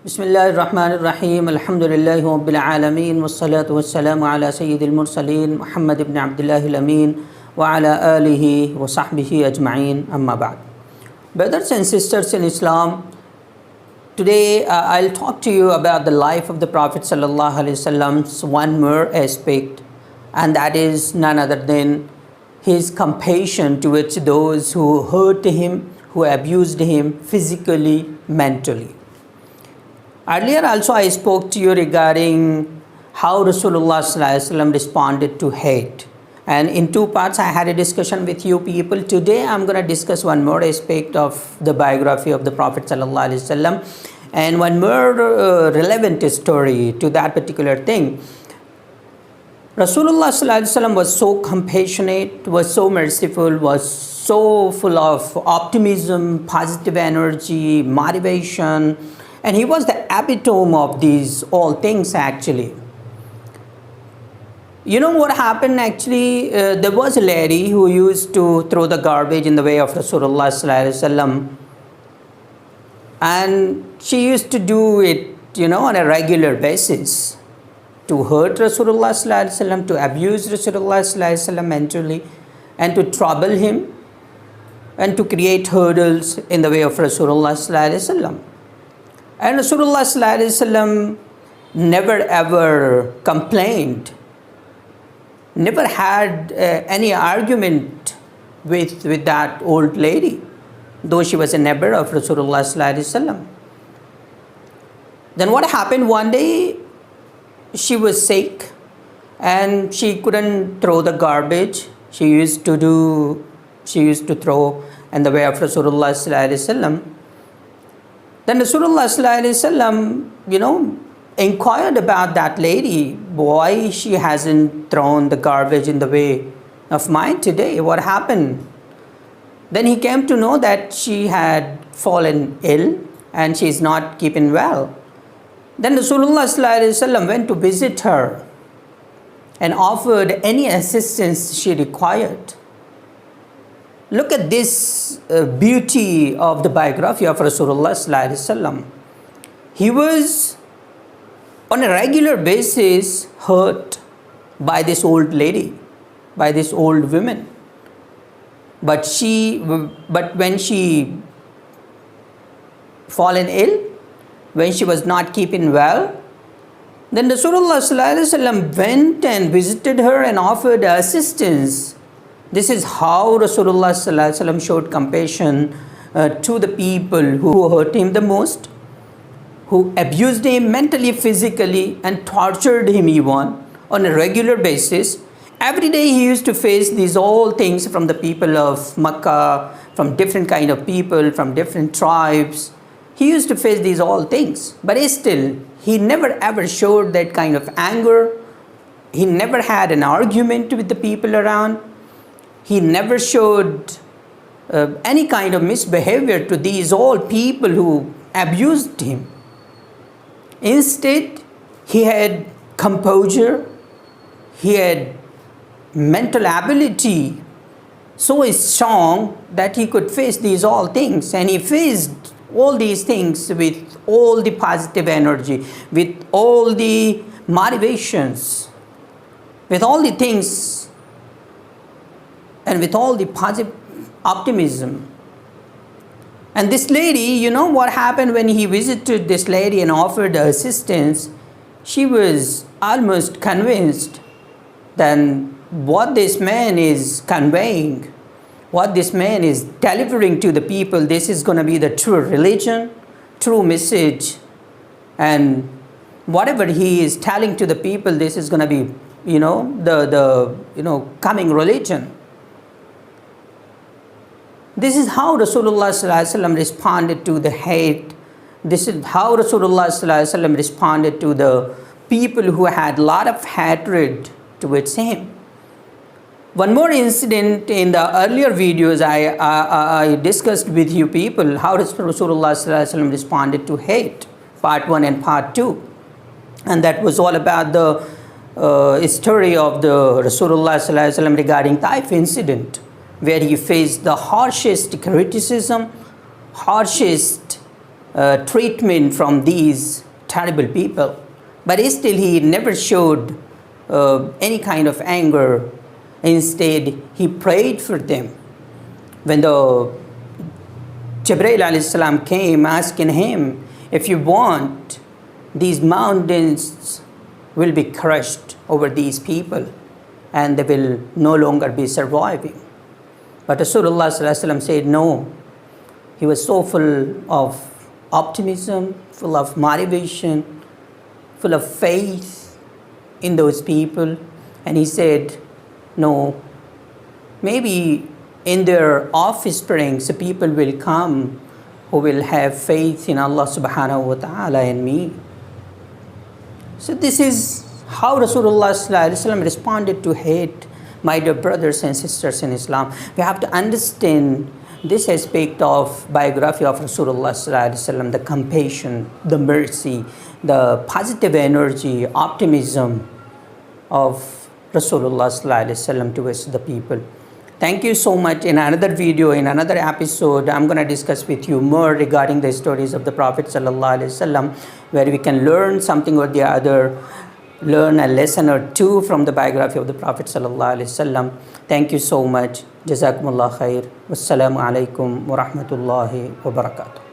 Bismillahirrahmanirrahim. Alhamdulillahi Rabbil Alameen. Wassalatu wassalamu ala Sayyidil Mursaleen. Muhammad ibn Abdullah al-Amin. Wa ala alihi wa sahbihi ajma'een. Amma ba'd. Brothers and sisters in Islam, today I'll talk to you about the life of the Prophet sallallahu alaihi wasallam's one more aspect, and that is none other than his compassion towards those who hurt him, who abused him physically, mentally. Earlier also I spoke to you regarding how Rasulullah ﷺ responded to hate. And in two parts I had a discussion with you people. Today I'm going to discuss one more aspect of the biography of the Prophet ﷺ and one more relevant story to that particular thing. Rasulullah ﷺ was so compassionate, was so merciful, was so full of optimism, positive energy, motivation, and he was the epitome of these all things actually. You know what happened actually? There was a lady who used to throw the garbage in the way of Rasulullah ﷺ, and she used to do it, on a regular basis to hurt Rasulullah ﷺ, to abuse Rasulullah ﷺ mentally, and to trouble him, and to create hurdles in the way of Rasulullah ﷺ. And Rasulullah ﷺ never ever complained, never had any argument with that old lady, though she was a neighbor of Rasulullah ﷺ. Then what happened one day, she was sick and she couldn't throw the garbage she used to throw in the way of Rasulullah ﷺ. Then Rasulullah ﷺ, inquired about that lady, why she hasn't thrown the garbage in the way of mine today. What happened? Then he came to know that she had fallen ill and she is not keeping well. Then Rasulullah ﷺ went to visit her and offered any assistance she required. Look at this beauty of the biography of Rasulullah ﷺ. He was on a regular basis hurt by this old lady, by this old woman. But when she fallen ill, when she was not keeping well, then Rasulullah ﷺ went and visited her and offered assistance. This is how Rasulullah ﷺ showed compassion to the people who hurt him the most, who abused him mentally, physically, and tortured him even on a regular basis. Every day he used to face these all things from the people of Makkah, from different kind of people, from different tribes. He used to face these all things, but still he never ever showed that kind of anger. He never had an argument with the people around. He never showed any kind of misbehavior to these all people who abused him. Instead, he had composure, he had mental ability so strong that he could face these all things, and he faced all these things with all the positive energy, with all the motivations, with all the things, and with all the positive optimism. And this lady, what happened when he visited this lady and offered assistance? She was almost convinced that what this man is conveying, what this man is delivering to the people, this is going to be the true religion, true message. And whatever he is telling to the people, this is going to be, the coming religion. This is how Rasulullah ﷺ responded to the hate. This is how Rasulullah ﷺ responded to the people who had a lot of hatred towards him. One more incident in the earlier videos I discussed with you people how Rasulullah ﷺ responded to hate, part 1 and part 2. And that was all about the story of the Rasulullah ﷺ regarding Taif incident, where he faced the harshest criticism, harshest treatment from these terrible people. But still, he never showed any kind of anger. Instead, he prayed for them. When the Jibreel alayhi salam came asking him, if you want, these mountains will be crushed over these people and they will no longer be surviving. But Rasulullah said no. He was so full of optimism, full of motivation, full of faith in those people. And he said, no, maybe in their offsprings, people will come who will have faith in Allah subhanahu wa ta'ala and me. So this is how Rasulullah responded to hate. My dear brothers and sisters in Islam, we have to understand this aspect of biography of Rasulullah, the compassion, the mercy, the positive energy, optimism of Rasulullah towards the people. Thank you so much. In another video, in another episode, I'm going to discuss with you more regarding the stories of the Prophet ﷺ, where we can learn something or the other, learn a lesson or two from the biography of the Prophet ﷺ. Thank you so much. Jazakumullah khair. Wassalamu alaikum wa rahmatullahi wa barakatuh.